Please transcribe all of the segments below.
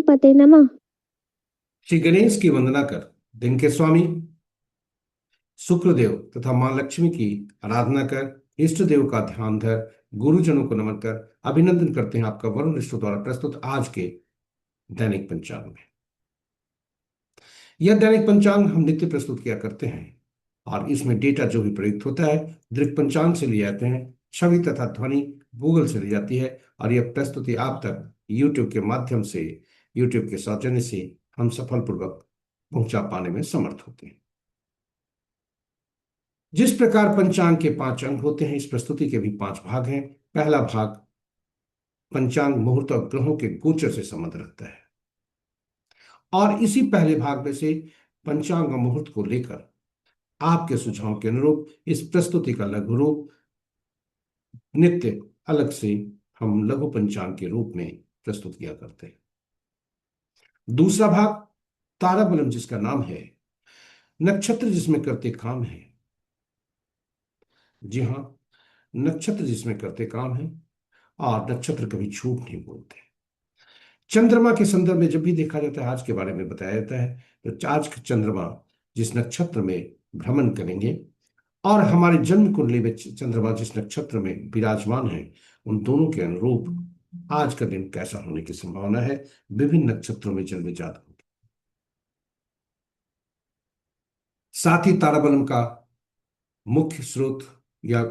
गणपते नमः। श्री गणेश की वंदना कर दिन के स्वामी शुक्रदेव तथा मां लक्ष्मी की आराधना कर, इष्ट देव का ध्यान धर, गुरुजनों को नमन कर अभिनंदन करते हैं आपका वरुण ऋषि द्वारा प्रस्तुत आज के दैनिक पंचांग में। यह दैनिक पंचांग हम नित्य प्रस्तुत किया करते हैं और इसमें डेटा जो भी प्रयुक्त होता है दृक पंचांग से लिए जाते हैं, छवि तथा ध्वनि गूगल से ली जाती है और यह प्रस्तुति आप तक यूट्यूब के माध्यम से, यूट्यूब के सौजन्य से हम सफलपूर्वक पहुंचा पाने में समर्थ होते हैं। जिस प्रकार पंचांग के 5 अंग होते हैं, इस प्रस्तुति के भी 5 भाग हैं। पहला भाग पंचांग मुहूर्त और ग्रहों के गोचर से संबंध रखता है और इसी पहले भाग में से पंचांग और मुहूर्त को लेकर आपके सुझाव के अनुरूप इस प्रस्तुति का लघु रूप नित्य अलग से हम लघु पंचांग के रूप में प्रस्तुत किया करते हैं। दूसरा भाग ताराबलम, जिसका नाम है नक्षत्र जिसमें करते काम है। जी हाँ, नक्षत्र जिसमें करते काम है और नक्षत्र कभी झूठ नहीं बोलते। चंद्रमा के संदर्भ में जब भी देखा जाता है, आज के बारे में बताया जाता है, तो आज का चंद्रमा जिस नक्षत्र में भ्रमण करेंगे और हमारे जन्म कुंडली में चंद्रमा जिस नक्षत्र में विराजमान है, उन दोनों के अनुरूप आज का दिन कैसा होने की संभावना है। विभिन्न नक्षत्रों में जन्मे जातकों की। साथ ही ताराबलम का मुख्य स्रोत या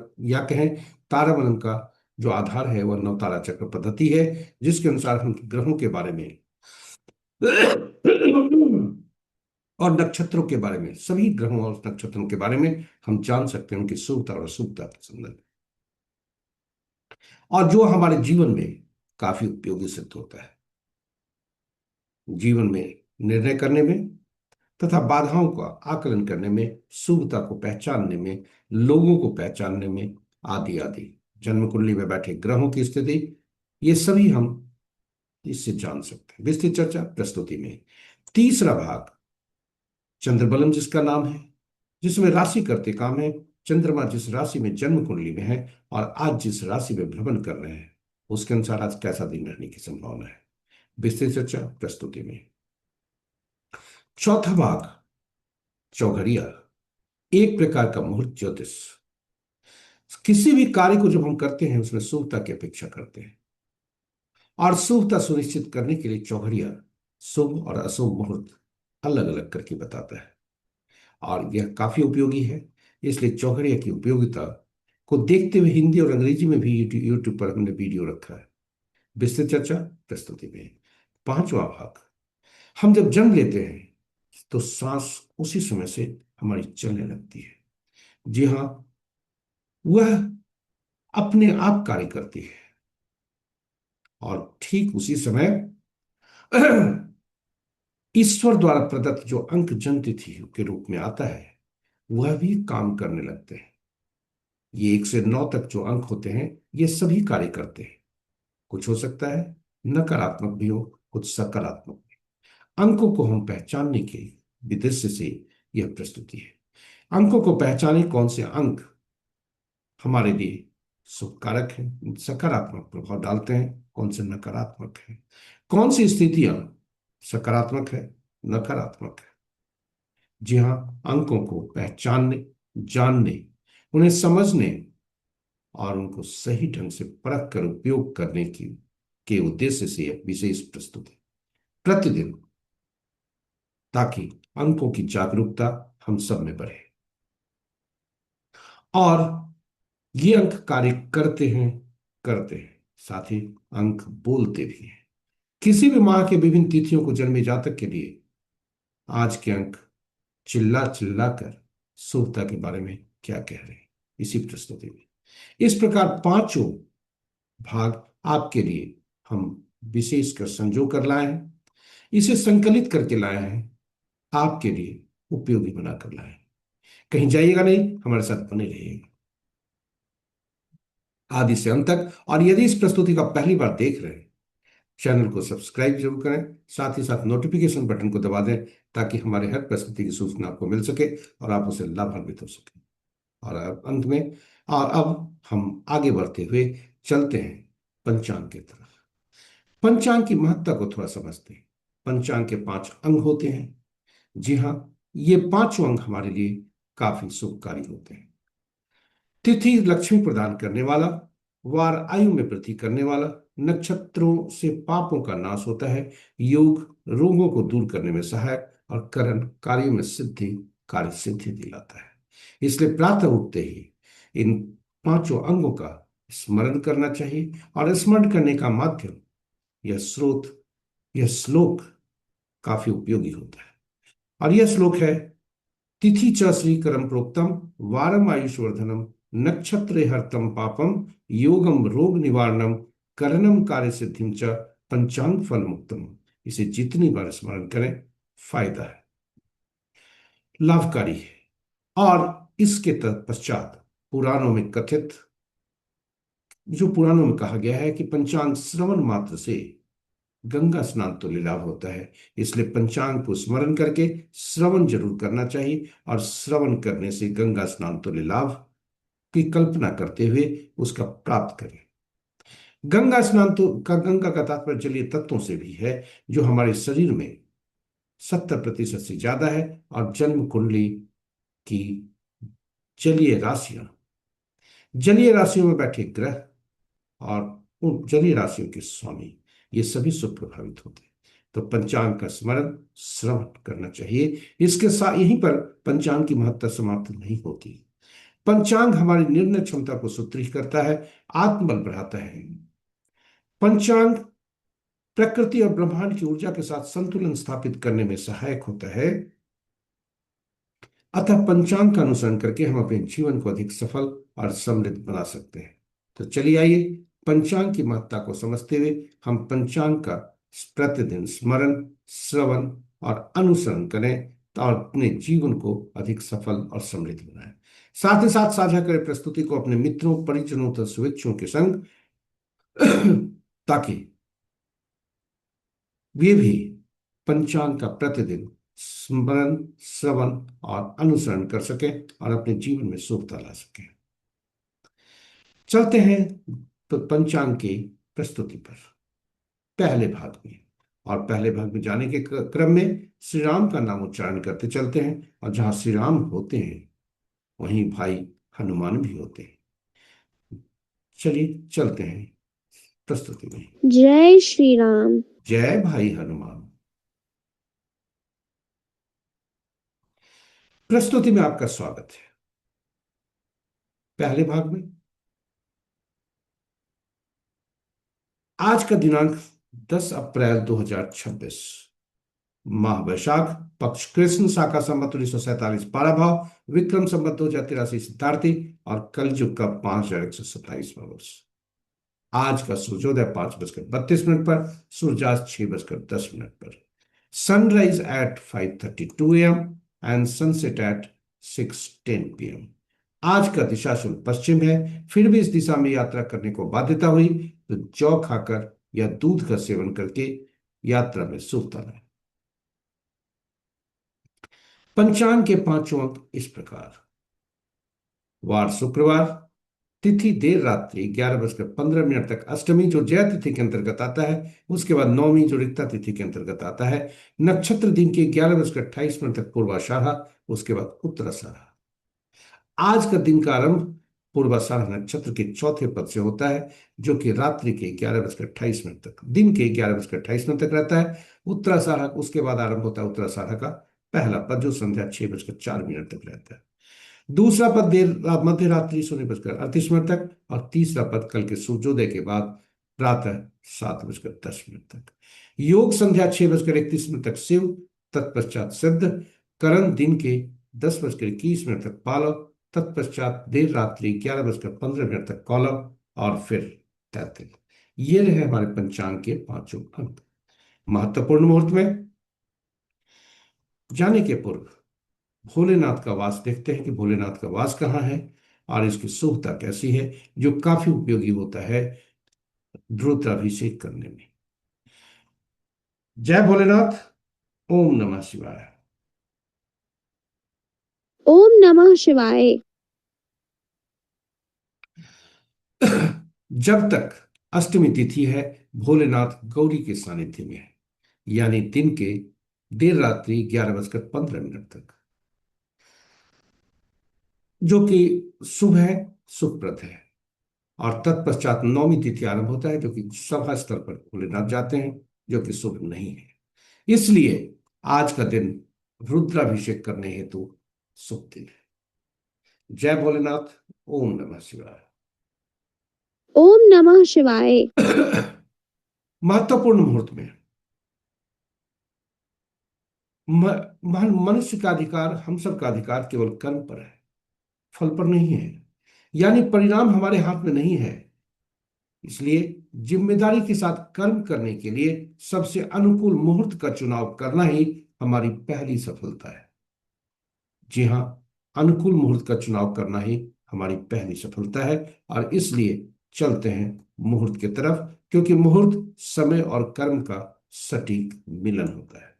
कहें ताराबलम का जो आधार है वह नवतारा चक्र पद्धति है, जिसके अनुसार हम ग्रहों के बारे में और नक्षत्रों के बारे में, सभी ग्रहों और नक्षत्रों के बारे में हम जान सकते हैं, उनकी शुभता और अशुभता के संबंध में, और जो हमारे जीवन में काफी उपयोगी सिद्ध होता है। जीवन में निर्णय करने में तथा बाधाओं का आकलन करने में, शुभता को पहचानने में, लोगों को पहचानने में, आदि आदि। जन्म कुंडली में बैठे ग्रहों की स्थिति, ये सभी हम इससे जान सकते हैं। विस्तृत चर्चा प्रस्तुति में। तीसरा भाग चंद्रबलम, जिसका नाम है, जिसमें राशि करते काम है। चंद्रमा जिस राशि में जन्म कुंडली में है और आज जिस राशि में भ्रमण कर रहे हैं, उसके अनुसार आज कैसा दिन रहने की संभावना है। विस्तृत चर्चा प्रस्तुति में। चौथा भाग चौघड़िया, एक प्रकार का मुहूर्त ज्योतिष। किसी भी कार्य को जब हम करते हैं उसमें शुभता की अपेक्षा करते हैं और शुभता सुनिश्चित करने के लिए चौघड़िया शुभ और अशुभ मुहूर्त अलग अलग करके बताता है और यह काफी उपयोगी है। इसलिए चौघड़िया की उपयोगिता को देखते हुए हिंदी और अंग्रेजी में भी यूट्यूब पर हमने वीडियो रखा है। विस्तृत चर्चा प्रस्तुति में। पांचवा भाग, हम जब जन्म लेते हैं तो सांस उसी समय से हमारी चलने लगती है। जी हाँ, वह अपने आप कार्य करती है और ठीक उसी समय ईश्वर द्वारा प्रदत्त जो अंक जन तिथि के रूप में आता है, वह भी काम करने लगते हैं। ये 1 से 9 तक जो अंक होते हैं, ये सभी कार्य करते हैं। कुछ हो सकता है नकारात्मक भी हो, कुछ सकारात्मक भी। अंकों को हम पहचानने के उद्देश्य से यह प्रस्तुति है। अंकों को पहचाने, कौन से अंक हमारे लिए शुभ कारक हैं, सकारात्मक प्रभाव डालते हैं, कौन से नकारात्मक है, कौन सी स्थितियां सकारात्मक है, नकारात्मक है। जी हाँ, अंकों को पहचानने, जानने, उन्हें समझने और उनको सही ढंग से परख कर उपयोग करने की के उद्देश्य से यह विशेष प्रस्तुति प्रतिदिन, ताकि अंकों की जागरूकता हम सब में बढ़े और ये अंक कार्य करते हैं, साथ ही अंक बोलते भी हैं। किसी भी माह के विभिन्न तिथियों को जन्मे जातक के लिए आज के अंक चिल्ला चिल्ला कर शुभता के बारे में क्या कह रहे हैं, इसी प्रस्तुति में। इस प्रकार पांचों भाग आपके लिए हम विशेष कर संजो कर लाए हैं, इसे संकलित करके लाए हैं, आपके लिए उपयोगी बनाकर लाए हैं। कहीं जाइएगा नहीं, हमारे साथ बने रहिएगा आदि से अंत तक। और यदि इस प्रस्तुति का पहली बार देख रहे हैं, चैनल को सब्सक्राइब जरूर करें, साथ ही साथ नोटिफिकेशन बटन को दबा दें, ताकि हमारे हर प्रस्तुति की सूचना आपको मिल सके और आप उसे लाभान्वित हो सके। और अब अंत में, और अब हम आगे बढ़ते हुए चलते हैं पंचांग की तरफ। पंचांग की महत्ता को थोड़ा समझते हैं। पंचांग के 5 अंग होते हैं। जी हाँ, ये पांचों अंग हमारे लिए काफी शुभकारी होते हैं। तिथि लक्ष्मी प्रदान करने वाला, वार आयु में वृद्धि करने वाला, नक्षत्रों से पापों का नाश होता है, योग रोगों को दूर करने में सहायक, और करण कार्यों में सिद्धि, कार्य सिद्धि दिलाता है। इसलिए प्रातः उठते ही इन पांचों अंगों का स्मरण करना चाहिए, और स्मरण करने का माध्यम, यह स्रोत, यह श्लोक काफी उपयोगी होता है। और यह श्लोक है, तिथि च श्रीकरम प्रोक्तम, वारम आयुष्वर्धनम, नक्षत्रे हरतम पापम, योगम रोग निवारणम, करणम कार्य सिद्धिम च, पंचांग फल मुक्तम। इसे जितनी बार स्मरण करें, फायदा है, लाभकारी है। और इसके तत्पश्चात पुराणों में कथित, जो पुराणों में कहा गया है कि पंचांग श्रवण मात्र से गंगा स्नान तुल्य लाभ होता है। इसलिए पंचांग को स्मरण करके श्रवण जरूर करना चाहिए, और श्रवण करने से गंगा स्नान तुल्य लाभ की कल्पना करते हुए उसका प्राप्त करें। गंगा स्नान तो का गंगा का तात्पर्य जलीय तत्वों से भी है, जो हमारे शरीर में 70% से ज्यादा है। और जन्म कुंडली की जलीय राशियां, जलीय राशियों में बैठे ग्रह और उन जलीय राशियों के स्वामी, ये सभी शुभ प्रभावित होते हैं। तो पंचांग का स्मरण श्रवण करना चाहिए। इसके साथ यहीं पर पंचांग की महत्ता समाप्त नहीं होती। पंचांग हमारी निर्णय क्षमता को सुदृढ़ करता है, आत्मबल बढ़ाता है। पंचांग प्रकृति और ब्रह्मांड की ऊर्जा के साथ संतुलन स्थापित करने में सहायक होता है। अतः पंचांग का अनुसरण करके हम अपने जीवन को अधिक सफल और समृद्ध बना सकते हैं। तो चलिए आइए पंचांग की महत्ता को समझते हुए हम पंचांग का प्रतिदिन स्मरण, श्रवण और अनुसरण करें, तो और अपने जीवन को अधिक सफल और समृद्ध बनाएं। साथ ही साथ साझा करें प्रस्तुति को अपने मित्रों, परिजनों तथा शुभेच्छुओं के संग ताकि वे भी पंचांग का प्रतिदिन स्मरण, श्रवण और अनुसरण कर सकें, और अपने जीवन में शुभता ला सकें। चलते हैं तो पंचांग की प्रस्तुति पर, पहले भाग में। और पहले भाग में जाने के क्रम में श्री राम का नाम उच्चारण करते चलते हैं, और जहां श्री राम होते हैं वहीं भाई हनुमान भी होते हैं। चलिए चलते हैं प्रस्तुति में। जय श्री राम। जय भाई हनुमान। प्रस्तुति में आपका स्वागत है। पहले भाग में आज का दिनांक 10 अप्रैल 2026, माह वैशाख, पक्ष कृष्ण, शाखा संवत 1947 पाराभाव, विक्रम संवत 2083 सिद्धार्थी, और कलयुग का 5127वां वर्ष। आज का सूर्योदय 5:32 पर, सूर्यास्त 6:10 पर। Sunrise at 5:32 AM and sunset at 6:10 PM। आज का दिशा शुल्क पश्चिम है, फिर भी इस दिशा में यात्रा करने को बाध्यता हुई तो जौ खाकर या दूध का सेवन करके यात्रा में शुभता लाए। पंचांग के पांचों अंक इस प्रकार: वार शुक्रवार, तिथि देर रात्रि 11:15 तक अष्टमी, जो जया तिथि के अंतर्गत आता है। उसके बाद नवमी, जो रिक्ता तिथि के अंतर्गत आता है। नक्षत्र दिन के 11:28 तक पूर्वाषाढ़ा, उसके बाद उत्तराषाढ़ा। आज का दिन का आरंभ पूर्वाषाढ़ नक्षत्र के चौथे पद से होता है, जो कि रात्रि के 11:28 तक, दिन के 11:28 तक रहता है। उत्तराषाढ़ा उसके बाद आरंभ होता है उत्तराषाढ़ा का पहला पद, जो संध्या 6:04 तक रहता है। दूसरा पद देर मध्य रात्रि 0:38 तक, और तीसरा पद कल के सूर्योदय के बाद प्रातः 7:10 तक। योग संध्या 6:31 तक शिव, तत्पश्चात सिद्ध। करण दिन के 10:21 तक पालव, तत्पश्चात देर रात्रि 11:15 तक कौलव, और फिर तैतिल। ये रहे हमारे पंचांग के पांचों अंक। महत्वपूर्ण मुहूर्त में जाने के पूर्व भोलेनाथ का वास देखते हैं कि भोलेनाथ का वास कहाँ है और इसकी शुभता कैसी है, जो काफी उपयोगी होता है रुद्राभिषेक करने में। जय भोलेनाथ। ओम नमः शिवाय। ओम नमः शिवाय। जब तक अष्टमी तिथि है, भोलेनाथ गौरी के सानिध्य में है। यानी दिन के देर रात्रि 11:15 तक, जो कि शुभ है, सुखप्रद है। और तत्पश्चात नौमी तिथि आरंभ होता है, जो कि सभा स्तर पर भोलेनाथ जाते हैं, जो कि शुभ नहीं है। इसलिए आज का दिन रुद्राभिषेक करने हेतु शुभ दिन है। जय भोलेनाथ। ओम नमः शिवाय। ओम नमः शिवाय। महत्वपूर्ण मुहूर्त में मनुष्य का अधिकार, हम सब का अधिकार केवल कर्म पर है, फल पर नहीं है। यानी परिणाम हमारे हाथ में नहीं है। इसलिए जिम्मेदारी के साथ कर्म करने के लिए सबसे अनुकूल मुहूर्त का चुनाव करना ही हमारी पहली सफलता है। जी हाँ, अनुकूल मुहूर्त का चुनाव करना ही हमारी पहली सफलता है। और इसलिए चलते हैं मुहूर्त की तरफ, क्योंकि मुहूर्त समय और कर्म का सटीक मिलन होता है।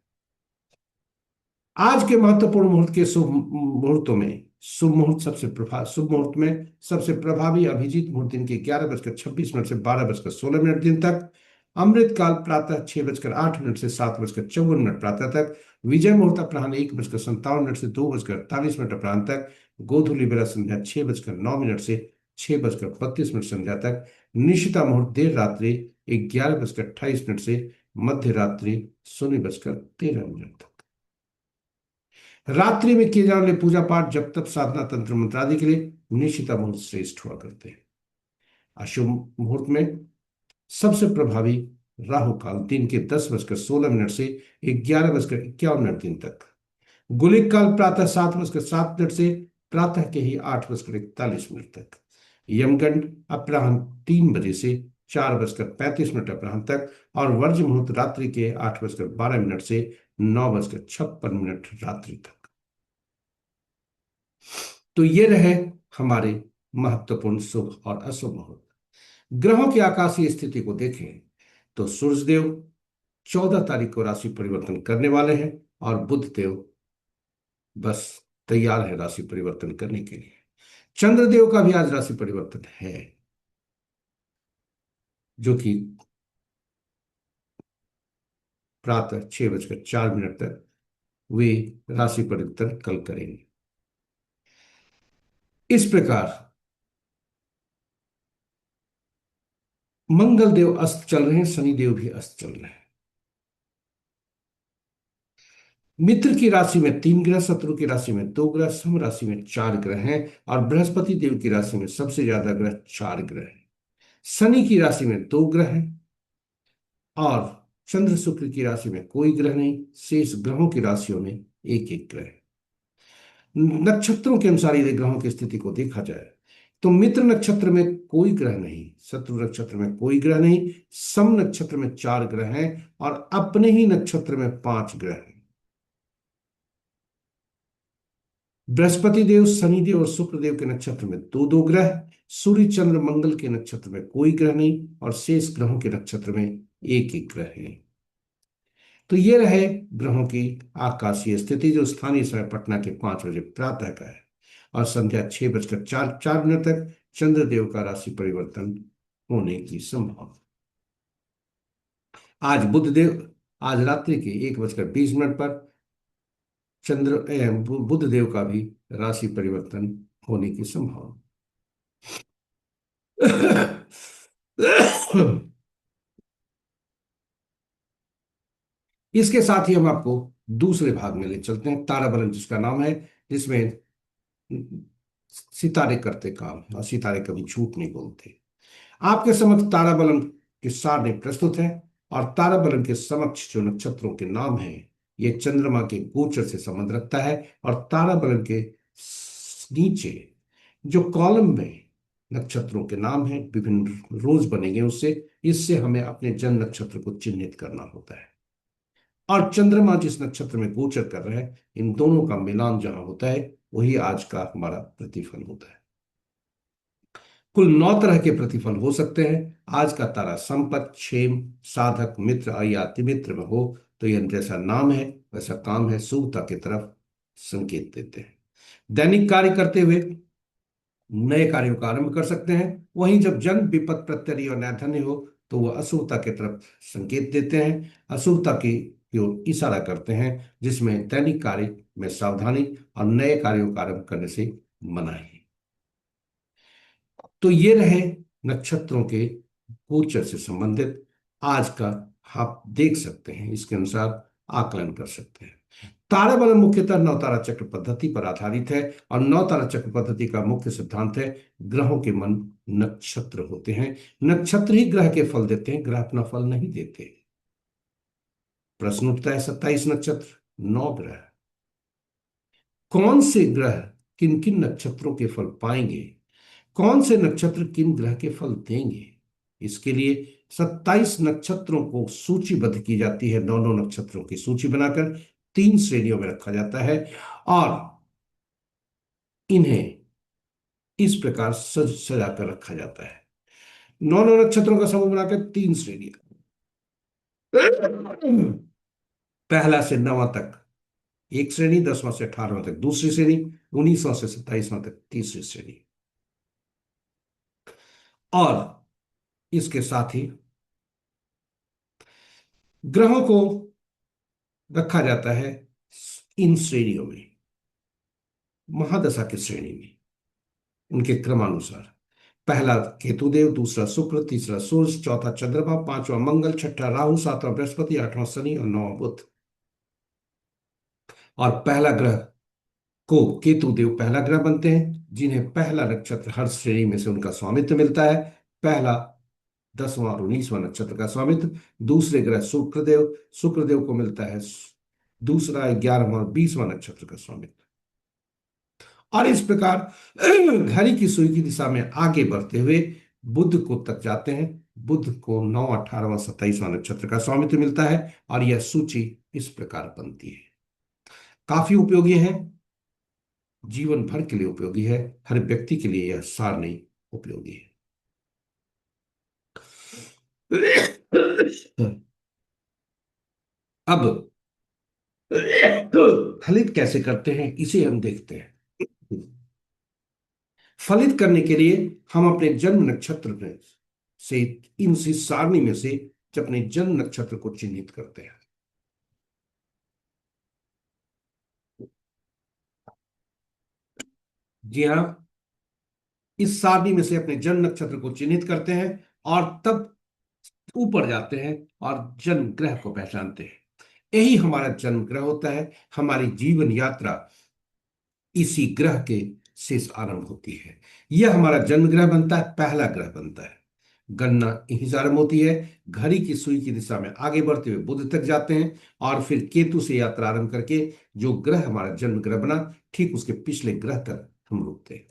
आज के महत्वपूर्ण मुहूर्त के शुभ मुहूर्तों में शुभ मुहूर्त में सबसे प्रभावी अभिजीत मुहूर्त दिन के 11:26 से 12:16 दिन तक। अमृत काल प्रातः 6:08 से 7:54 प्रातः तक। विजय मुहूर्त अपराह्न 1:57 से 2:48 अपराह्न तक। गोधूली बेला संध्या 6:09 से 6:32 संध्या तक। निशिता मुहूर्त देर रात्रि 11:28 से मध्य रात्रि 0:13 तक। रात्रि में किए जाने वाले पूजा पाठ, जप तप, साधना, तंत्र मंत्र आदि के लिए निशिता मुहूर्त श्रेष्ठ हुआ करते हैं। अशुभ मुहूर्त में सबसे प्रभावी राहु काल दिन के 10:16 से 11:51 तक। गुलिक काल प्रातः 7:07 से प्रातः के ही 8:41 तक। यमगंड अपराह्न 3 बजे से 4:35 अपराह्न तक। और वर्ज मुहूर्त रात्रि के 8:12 से 9:56 रात्रि तक। तो ये रहे हमारे महत्वपूर्ण शुभ और अशुभ मुहूर्त। ग्रहों की आकाशीय स्थिति को देखें तो सूर्यदेव 14 तारीख को राशि परिवर्तन करने वाले हैं, और बुध देव बस तैयार है राशि परिवर्तन करने के लिए। चंद्रदेव का भी आज राशि परिवर्तन है, जो कि प्रातः 6:04 तक वे राशि परिवर्तन कल करेंगे। इस प्रकार मंगल देव अस्त चल रहे हैं, शनि देव भी अस्त चल रहे हैं। मित्र की राशि में 3 ग्रह, शत्रु की राशि में 2 ग्रह, सम राशि में 4 ग्रह हैं। और बृहस्पति देव की राशि में सबसे ज्यादा ग्रह 4 ग्रह हैं। शनि की राशि में 2 ग्रह हैं, और चंद्र शुक्र की राशि में कोई ग्रह नहीं। शेष ग्रहों की राशियों में एक एक ग्रह है। नक्षत्रों के अनुसार यदि ग्रहों की स्थिति को देखा जाए तो मित्र नक्षत्र में कोई ग्रह नहीं, शत्रु नक्षत्र में कोई ग्रह नहीं, सम नक्षत्र में 4 ग्रह हैं, और अपने ही नक्षत्र में 5 ग्रह हैं। बृहस्पति देव, शनिदेव और शुक्र देव के नक्षत्र में 2-2 ग्रह। सूर्य चंद्र मंगल के नक्षत्र में कोई ग्रह नहीं, और शेष ग्रहों के नक्षत्र में एक एक ग्रह है। तो ये रहे ग्रहों की आकाशीय स्थिति, जो स्थानीय समय पटना के 5 बजे प्रातः का है। और संध्या 6:04 तक चंद्रदेव का राशि परिवर्तन होने की संभावना। आज बुधदेव, आज रात्रि के 1:20 पर बुध देव का भी राशि परिवर्तन होने की संभावना। इसके साथ ही हम आपको दूसरे भाग में ले चलते हैं, ताराबलन जिसका नाम है, जिसमें सितारे करते काम और सितारे कभी झूठ नहीं बोलते। आपके समक्ष ताराबलन के सारणी प्रस्तुत है। और ताराबलन के समक्ष जो नक्षत्रों के नाम हैं, ये चंद्रमा के गोचर से संबंध रखता है। और ताराबलन के नीचे जो कॉलम में नक्षत्रों के नाम हैं, विभिन्न रोज बनेंगे उससे, इससे हमें अपने जन्म नक्षत्र को चिन्हित करना होता है। और चंद्रमा जिस नक्षत्र में गोचर कर रहा है, इन दोनों का मिलान जहां होता है, वही आज का हमारा प्रतिफल होता है। कुल 9 तरह के प्रतिफल हो सकते हैं। आज का तारा संपत, क्षेम, साधक, मित्र या अतिमित्र में हो तो यह जैसा नाम है वैसा काम है, शुभता की तरफ संकेत देते हैं। दैनिक कार्य करते हुए नए कार्यों का आरंभ कर सकते हैं। वहीं जब जन्म, विपत, प्रत्यय और नैधन्य हो तो वह अशुभता की तरफ संकेत देते हैं, अशुभता की ओर इशारा करते हैं, जिसमें दैनिक कार्य में सावधानी और नए कार्यों का आरंभ करने से मनाही। तो ये रहे नक्षत्रों के गोचर से संबंधित आज का, आप देख सकते हैं इसके अनुसार आकलन कर सकते हैं। ताराबलन मुख्यतः नवतारा चक्र पद्धति पर आधारित है और नवतारा चक्र पद्धति का मुख्य सिद्धांत है ग्रहों के मन नक्षत्र होते हैं, नक्षत्र ही ग्रह के फल देते हैं, ग्रह अपना फल नहीं देते। प्रश्न उठता है 27 नक्षत्र, 9 ग्रह, कौन से ग्रह किन किन नक्षत्रों के फल पाएंगे, कौन से नक्षत्र किन ग्रह के फल देंगे? इसके लिए 27 नक्षत्रों को सूचीबद्ध की जाती है, नौ नौ नक्षत्रों की सूची बनाकर 3 श्रेणियों में रखा जाता है और इन्हें इस प्रकार सजा कर रखा जाता है। नौ नौ नक्षत्रों का समूह बनाकर 3 श्रेणियां, पहला से 9वां तक एक श्रेणी, 10वां से 18वां तक दूसरी श्रेणी, 19वां से 27वां तक तीसरी श्रेणी। और इसके साथ ही ग्रहों को रखा जाता है इन श्रेणियों में, महादशा की श्रेणी में, उनके क्रमानुसार। पहला केतुदेव, दूसरा शुक्र, तीसरा सूर्य, चौथा चंद्रमा, पांचवा मंगल, छठा राहु, सातवां बृहस्पति, आठवां शनि और नौवां बुध। और पहला ग्रह को केतु देव पहला ग्रह बनते हैं, जिन्हें पहला नक्षत्र हर श्रेणी में से उनका स्वामित्व मिलता है। पहला, 10वां और 19वां नक्षत्र का स्वामित्व। दूसरे ग्रह शुक्रदेव, शुक्रदेव को मिलता है दूसरा, 11वां और 20वां नक्षत्र का स्वामित्व। और इस प्रकार घड़ी की सुई की दिशा में आगे बढ़ते हुए बुध को तक जाते हैं। बुध को 9, 18वां, 27वां नक्षत्र का स्वामित्व मिलता है और यह सूची इस प्रकार बनती है। काफी उपयोगी है, जीवन भर के लिए उपयोगी है, हर व्यक्ति के लिए यह सारणी उपयोगी है। अब फलित कैसे करते हैं इसे हम देखते हैं। फलित करने के लिए हम अपने जन्म नक्षत्र में से, इन सारणी में से अपने जन्म नक्षत्र को चिन्हित करते हैं। जी हाँ, इस सारणी में से अपने जन्म नक्षत्र को चिन्हित करते हैं और तब ऊपर जाते हैं और जन्म ग्रह को पहचानते हैं। यही हमारा जन्म ग्रह होता है। हमारी जीवन यात्रा इसी ग्रह के से आरंभ होती है। यह हमारा जन्म ग्रह बनता है, पहला ग्रह बनता है। गणना यहीं से आरंभ होती है। घड़ी की सुई की दिशा में आगे बढ़ते हुए बुध तक जाते हैं और फिर केतु से यात्रा आरंभ करके जो ग्रह हमारा जन्म ग्रह बना, ठीक उसके पिछले ग्रह तक हम रुकते हैं।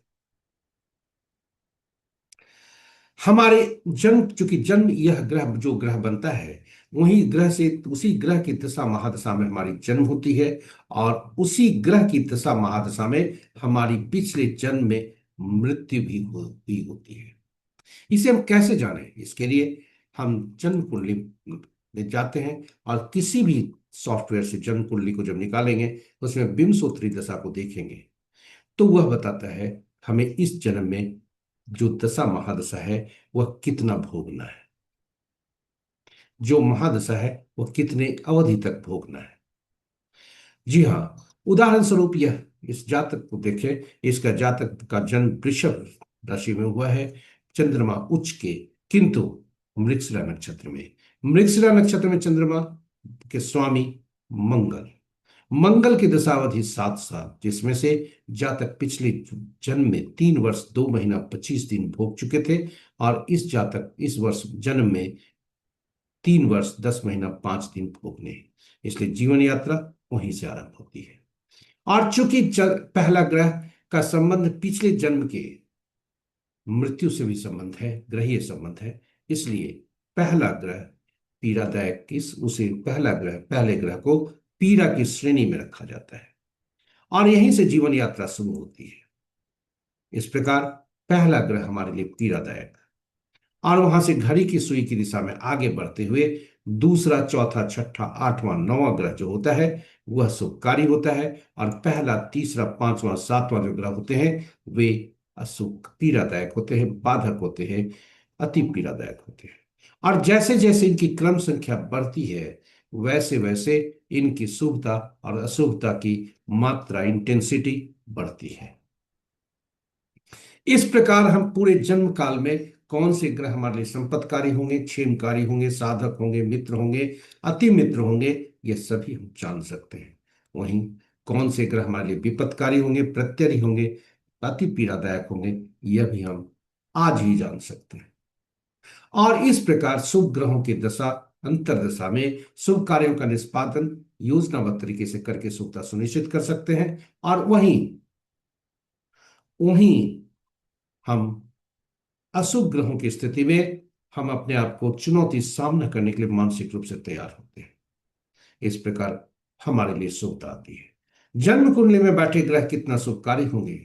हमारे जन्म, चूंकि जन्म यह ग्रह जो ग्रह बनता है, वही ग्रह से, उसी ग्रह की दशा महादशा में हमारी जन्म होती है और उसी ग्रह की दशा महादशा में हमारी पिछले जन्म में मृत्यु भी हुई होती है। इसे हम कैसे जानें? इसके लिए हम जन्म कुंडली में जाते हैं और किसी भी सॉफ्टवेयर से जन्म कुंडली को जब निकालेंगे, उसमें विंशोत्तरी दशा को देखेंगे तो वह बताता है हमें इस जन्म में जो दशा महादशा है वह कितना भोगना है, जो महादशा है वह कितने अवधि तक भोगना है। जी हाँ, उदाहरण स्वरूप यह इस जातक को देखें, इसका जातक का जन्म वृषभ राशि में हुआ है, चंद्रमा उच्च के, किंतु मृगशिरा नक्षत्र में। मृगशिरा नक्षत्र में चंद्रमा के स्वामी मंगल, मंगल की दशावधि 7 साल, जिसमें से जातक पिछले जन्म में 3 वर्ष 2 महीना 25 दिन भोग चुके थे और इस जातक इस वर्ष जन्म में 3 वर्ष 10 महीना 5 दिन भोगने हैं। इसलिए जीवन यात्रा वहीं से आरंभ होती है। और चूंकि पहला ग्रह का संबंध पिछले जन्म के मृत्यु से भी संबंध है, ग्रहीय संबंध है, इसलिए पहला ग्रह पीड़ादायक, किस उसे पहला ग्रह, पहले ग्रह को पीड़ा की श्रेणी में रखा जाता है और यहीं से जीवन यात्रा शुरू होती है। इस प्रकार पहला ग्रह हमारे लिए पीड़ादायक, और वहां से घड़ी की सुई की दिशा में आगे बढ़ते हुए दूसरा, चौथा, छठा, आठवां, नौवां ग्रह जो होता है वह शुभकारी होता है और पहला, तीसरा, पांचवां, सातवां जो ग्रह होते हैं वे अशुभ, पीड़ादायक होते हैं, बाधक होते हैं, अति पीड़ादायक होते हैं। और जैसे जैसे इनकी क्रम संख्या बढ़ती है, वैसे वैसे इनकी शुभता और अशुभता की मात्रा, इंटेंसिटी बढ़ती है। इस प्रकार हम पूरे जन्म काल में कौन से ग्रह हमारे लिए संपत्तिकारी होंगे, क्षेमकारी होंगे, साधक होंगे, मित्र होंगे, अति मित्र होंगे, ये सभी हम जान सकते हैं। वहीं कौन से ग्रह हमारे लिए विपत्तकारी होंगे, प्रत्यरी होंगे, अति पीड़ादायक होंगे, यह भी हम आज ही जान सकते हैं। और इस प्रकार शुभ ग्रहों की दशा, अंतर्दशा में शुभ कार्यों का निष्पादन योजनाबद्ध तरीके से करके शुभता सुनिश्चित कर सकते हैं। और वहीं वहीं हम अशुभ ग्रहों की स्थिति में हम अपने आप को चुनौती सामना करने के लिए मानसिक रूप से तैयार होते हैं। इस प्रकार हमारे लिए शुभता आती है। जन्म कुंडली में बैठे ग्रह कितना शुभकारी होंगे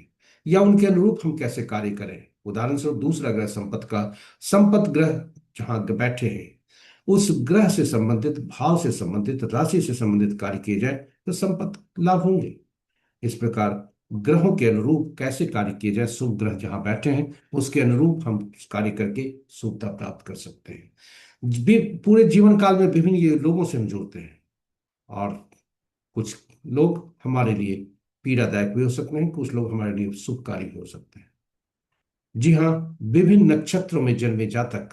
या उनके अनुरूप हम कैसे कार्य करें। उदाहरण स्वरूप दूसरा ग्रह संपत का, संपत ग्रह जहां बैठे हैं, उस ग्रह से संबंधित, भाव से संबंधित, राशि से संबंधित कार्य किए जाए तो संपत लाभ होंगे। इस प्रकार ग्रहों के अनुरूप कैसे कार्य किए जाए, शुभ ग्रह जहां बैठे हैं उसके अनुरूप हम कार्य करके शुभता प्राप्त कर सकते हैं। पूरे जीवन काल में विभिन्न ये लोगों से हम जुड़ते हैं, और कुछ लोग हमारे लिए पीड़ादायक भी हो सकते हैं, कुछ लोग हमारे लिए शुभकारी भी हो सकते हैं। जी हाँ, विभिन्न नक्षत्रों में जन्मे जातक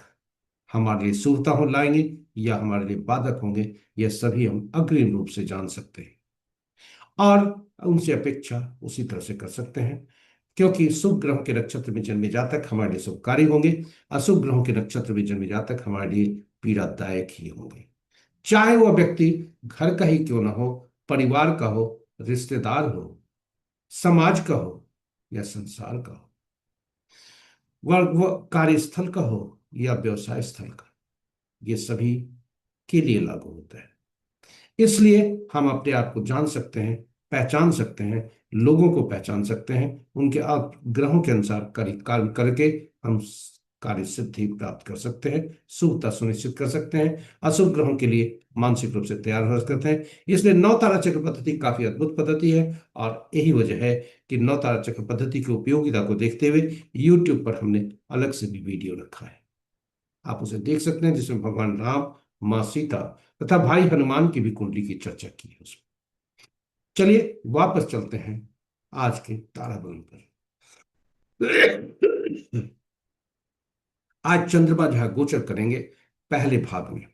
हमारे लिए शुभता हो लाएंगे या हमारे लिए बाधक होंगे, यह सभी हम अग्रिम रूप से जान सकते हैं और उनसे अपेक्षा उसी तरह से कर सकते हैं। क्योंकि शुभ ग्रहों के नक्षत्र में जन्मे जातक हमारे लिए शुभकारी होंगे, अशुभ ग्रहों के नक्षत्र में जन्मे जातक हमारे लिए पीड़ादायक ही होंगे। चाहे वह व्यक्ति घर का ही क्यों ना हो, परिवार का हो, रिश्तेदार हो, समाज का हो या संसार का हो, वह कार्यस्थल का हो या व्यवसाय स्थल का, ये सभी के लिए लागू होता है। इसलिए हम अपने आप को जान सकते हैं, पहचान सकते हैं, लोगों को पहचान सकते हैं, उनके आप ग्रहों के अनुसार कार्य करके हम कार्य सिद्धि प्राप्त कर सकते हैं, शुभता सुनिश्चित कर सकते हैं, अशुभ ग्रहों के लिए मानसिक रूप से तैयार हो सकते हैं। इसलिए नौ तारा चक्र पद्धति काफी अद्भुत पद्धति है, और यही वजह है कि नौ तारा चक्र पद्धति की उपयोगिता को देखते हुए यूट्यूब पर हमने अलग से भी वीडियो रखा है, आप उसे देख सकते हैं, जिसमें भगवान राम, माँ सीता तथा भाई हनुमान की भी कुंडली की चर्चा की है उसमें। चलिए वापस चलते हैं आज के ताराबलन पर। आज चंद्रमा जहां गोचर करेंगे पहले भाग में,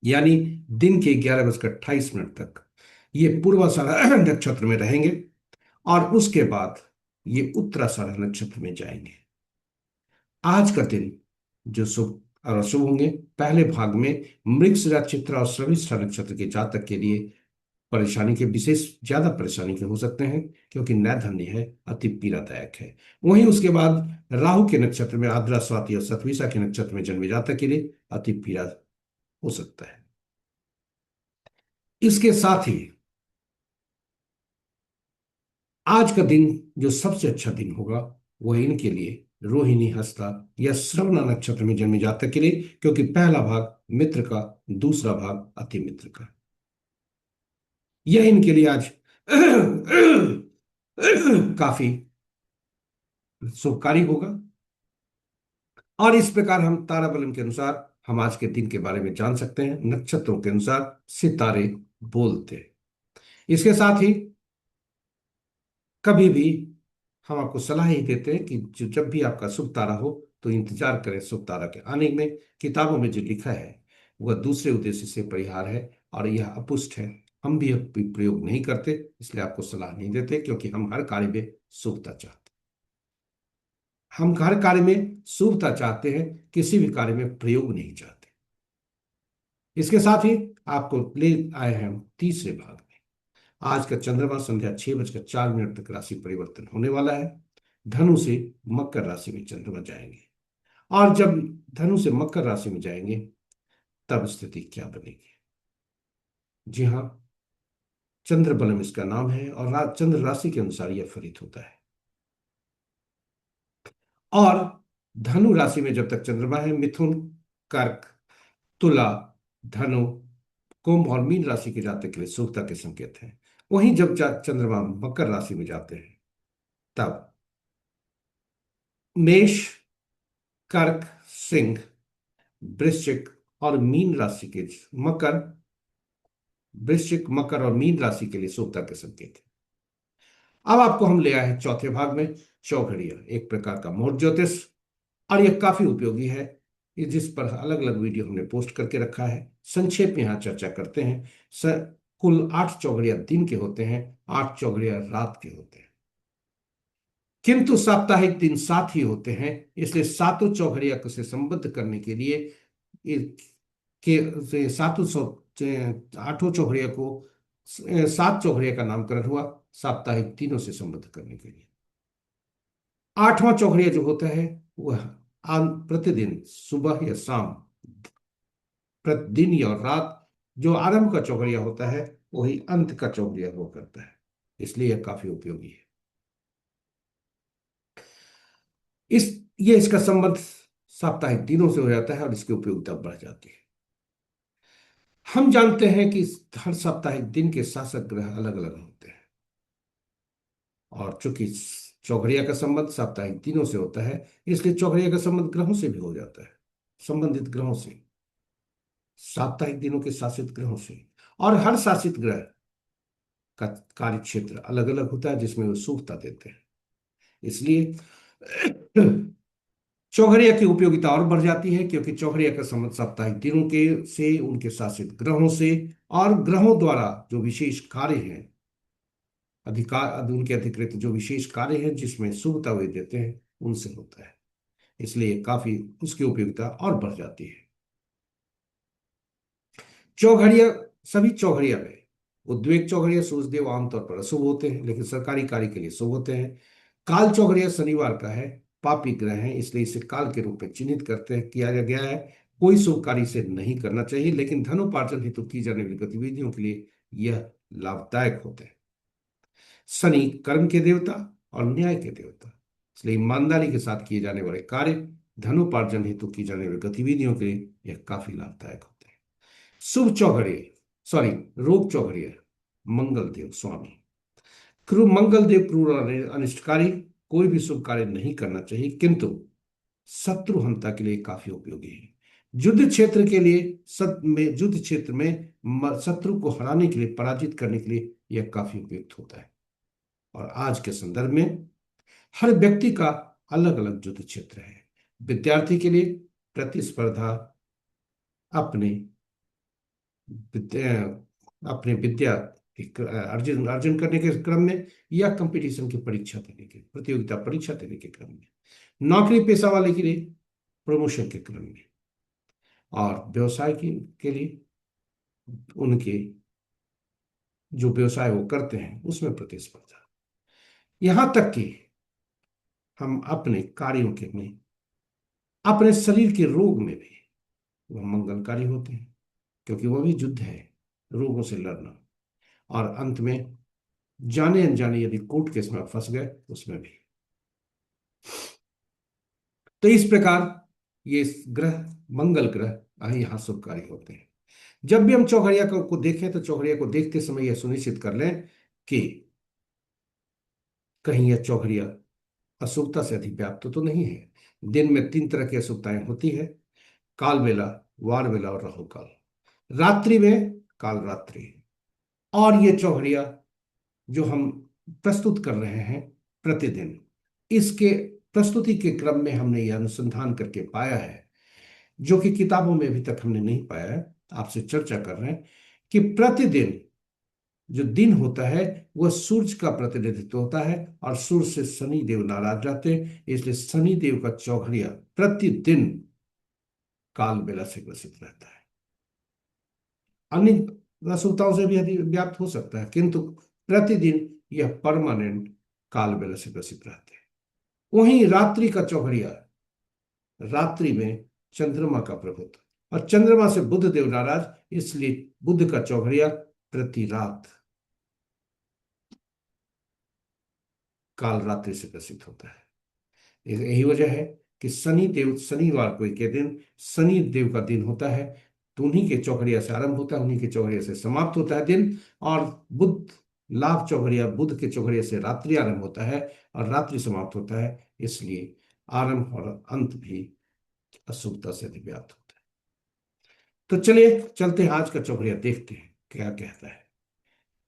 यानी दिन के 11:28 तक ये पूर्वाषाढ़ा नक्षत्र में रहेंगे, और उसके बाद ये उत्तराषाढ़ा नक्षत्र में जाएंगे। आज का दिन जो शुभ और अशुभ होंगे, पहले भाग में मृगशिरा, चित्रा और श्रविष्ठा नक्षत्र के जातक के लिए परेशानी के विशेष ज्यादा परेशानी के हो सकते हैं, क्योंकि नैर्धन्य है, अति पीड़ादायक है। वहीं उसके बाद राहु के नक्षत्र में आद्रा, स्वाति और शतभिषा के नक्षत्र में जन्मे जातक के लिए अति पीड़ा हो सकता है। इसके साथ ही आज का दिन जो सबसे अच्छा दिन होगा वह इनके लिए रोहिणी, हस्ता या श्रवणा नक्षत्र में जन्मे जातक के लिए, क्योंकि पहला भाग मित्र का, दूसरा भाग अति मित्र का, यह इनके लिए आज काफी शुभकारी होगा। और इस प्रकार हम ताराबलन के अनुसार हम आज के दिन के बारे में जान सकते हैं, नक्षत्रों के अनुसार सितारे बोलते हैं। इसके साथ ही कभी भी हम आपको सलाह ही देते हैं कि जब भी आपका शुभ तारा हो तो इंतजार करें शुभ तारा के आने में। किताबों में जो लिखा है वह दूसरे उद्देश्य से परिहार है, और यह अपुष्ट है। हम भी अब प्रयोग नहीं करते, इसलिए आपको सलाह नहीं देते, क्योंकि हम हर कार्य में शुभता चाहते हैं। हम हर कार्य में शुभता चाहते हैं, किसी भी कार्य में प्रयोग नहीं चाहते। इसके साथ ही आपको ले आए हैं हम तीसरे भाग में। आज का चंद्रमा संध्या 6:04 तक राशि परिवर्तन होने वाला है। धनु से मकर राशि में चंद्रमा जाएंगे, और जब धनु से मकर राशि में जाएंगे तब स्थिति क्या बनेगी। जी हाँ, चंद्र बलम इसका नाम है, और चंद्र राशि के अनुसार यह फलित होता है। और धनु राशि में जब तक चंद्रमा है, मिथुन, कर्क, तुला, धनु, कुंभ और मीन राशि के जातक के लिए शुभता के संकेत हैं। वहीं जब चंद्रमा मकर राशि में जाते हैं तब मेष, कर्क, सिंह वृश्चिक और मीन राशि के मकर वृश्चिक, मकर और मीन राशि के लिए शुभता के संकेत है। अब आपको हम ले आए हैं चौथे भाग में, चौघड़िया, एक प्रकार का मोर ज्योतिष। और यह काफी उपयोगी है, ये जिस पर अलग अलग वीडियो हमने पोस्ट करके रखा है। संक्षेप में यहाँ चर्चा करते हैं। कुल 8 चौघड़िया दिन के होते हैं, 8 चौघड़िया रात के होते हैं, किंतु साप्ताहिक दिन 7 ही होते हैं। इसलिए सातों चौघड़िया को से संबद्ध करने के लिए के सातों सौ 8 चौघड़िया को 7 चौघड़िया का नामकरण हुआ, साप्ताहिक दिनों से संबद्ध करने के लिए। 8वां चौघड़िया जो होता है वह प्रतिदिन सुबह या शाम, प्रतिदिन या रात, जो आरंभ का चौघड़िया होता है वही अंत का चौघड़िया हुआ करता है। इसलिए यह काफी उपयोगी है। इस ये इसका संबंध साप्ताहिक दिनों से हो जाता है और इसकी उपयोगिता बढ़ जाती है। हम जानते हैं कि हर साप्ताहिक दिन के शासक ग्रह अलग अलग होते हैं, और चूंकि चौघड़िया का संबंध साप्ताहिक दिनों से होता है, इसलिए चौघड़िया का संबंध ग्रहों से भी हो जाता है, संबंधित ग्रहों से, साप्ताहिक दिनों के शासित ग्रहों से। और हर शासित ग्रह का कार्य क्षेत्र अलग अलग होता है जिसमें वो शुभता देते हैं। इसलिए चौघड़िया की उपयोगिता और बढ़ जाती है, क्योंकि चौघड़िया का संबंध साप्ताहिक दिनों के से, उनके शासित ग्रहों से, और ग्रहों द्वारा जो विशेष कार्य हैं, अधिकार, उनके अधिकृत जो विशेष कार्य हैं जिसमें शुभता वे देते हैं, उनसे होता है। इसलिए काफी उसकी उपयोगिता और बढ़ जाती है। चौघड़िया, सभी चौघड़िया में उद्वेग चौघड़िया सूर्यदेव आमतौर पर अशुभ होते हैं, लेकिन सरकारी कार्य के लिए शुभ होते हैं। काल चौघड़िया शनिवार का है, पापी ग्रह है, इसलिए इसे काल के रूप में चिन्हित करते किया गया है। कोई शुभ कार्य से नहीं करना चाहिए, लेकिन धनोपार्जन हेतु की जाने वाली गतिविधियों के लिए यह लाभदायक होते हैं। शनि कर्म के देवता और न्याय के देवता, इसलिए ईमानदारी के साथ किए जाने वाले कार्य, धनोपार्जन हेतु की जाने वाली गतिविधियों के लिए यह काफी लाभदायक होते हैं। शुभ चौघड़िया, सॉरी, रोग चौघड़िया, मंगल देव स्वामी। मंगल देव क्रूर और अनिष्टकारी, कोई भी शुभ कार्य नहीं करना चाहिए, किंतु शत्रुहंता के लिए काफी उपयोगी है। युद्ध क्षेत्र के लिए, युद्ध क्षेत्र में शत्रु को हराने के लिए, पराजित करने के लिए यह काफी उपयुक्त होता है। और आज के संदर्भ में हर व्यक्ति का अलग अलग युद्ध क्षेत्र है। विद्यार्थी के लिए प्रतिस्पर्धा, अपने विद्या अपने विद्या अर्जन अर्जन करने के क्रम में, या कंपटीशन की परीक्षा देने के, प्रतियोगिता परीक्षा देने के क्रम में, नौकरी पेशा वाले के लिए प्रमोशन के क्रम में, और व्यवसाय के लिए उनके जो व्यवसाय वो करते हैं उसमें प्रतिस्पर्धा। यहां तक कि हम अपने कार्यों के में, अपने शरीर के रोग में भी वह मंगलकारी होते हैं, क्योंकि वह भी युद्ध है, रोगों से लड़ना। और अंत में जाने अनजाने यदि कोर्ट केस में फंस गए उसमें भी। तो इस प्रकार ये ग्रह, मंगल ग्रह यहाँ शुभकारी होते हैं। जब भी हम चौघड़िया को देखें तो चौघड़िया को देखते समय यह सुनिश्चित कर लें कि कहीं यह चौघड़िया अशुभता से अधिव्याप्त तो नहीं है। दिन में 3 तरह की अशुभताएं होती है: काल बेला, वार बेला और राहु काल। रात्रि में काल रात्रि। और ये चौघड़िया जो हम प्रस्तुत कर रहे हैं प्रतिदिन, इसके प्रस्तुति के क्रम में हमने यह अनुसंधान करके पाया है, जो कि किताबों में अभी तक हमने नहीं पाया है, आपसे चर्चा कर रहे हैं, कि प्रतिदिन जो दिन होता है वह सूर्य का प्रतिनिधित्व होता है, और सूर्य से शनि देव नाराज रहते हैं, इसलिए शनि देव का चौघड़िया प्रतिदिन काल बेला से ग्रसित रहता है। अन्य अशुभताओं से भी व्याप्त हो सकता है, किंतु प्रतिदिन यह परमानेंट काल बेला से ग्रसित रहते हैं। वहीं रात्रि का चौघड़िया, रात्रि में चंद्रमा का प्रभुत्व, और चंद्रमा से बुध देव नाराज, इसलिए बुध का चौघड़िया प्रति रात काल रात्रि से ग्रसित होता है। यही वजह है कि शनि देव, शनिवार को के दिन शनि देव का दिन होता है, तो उन्हीं के चौघड़िया से आरंभ होता है, उन्हीं के चौघड़िया से समाप्त होता है दिन। और बुध लाभ चौघड़िया, बुध के चौघड़िया से रात्रि आरंभ होता है और रात्रि समाप्त होता है, इसलिए आरंभ और अंत भी अशुभता से अधिव्याप्त होता है। तो चलिए चलते हैं आज का चौघड़िया देखते हैं क्या कहता है।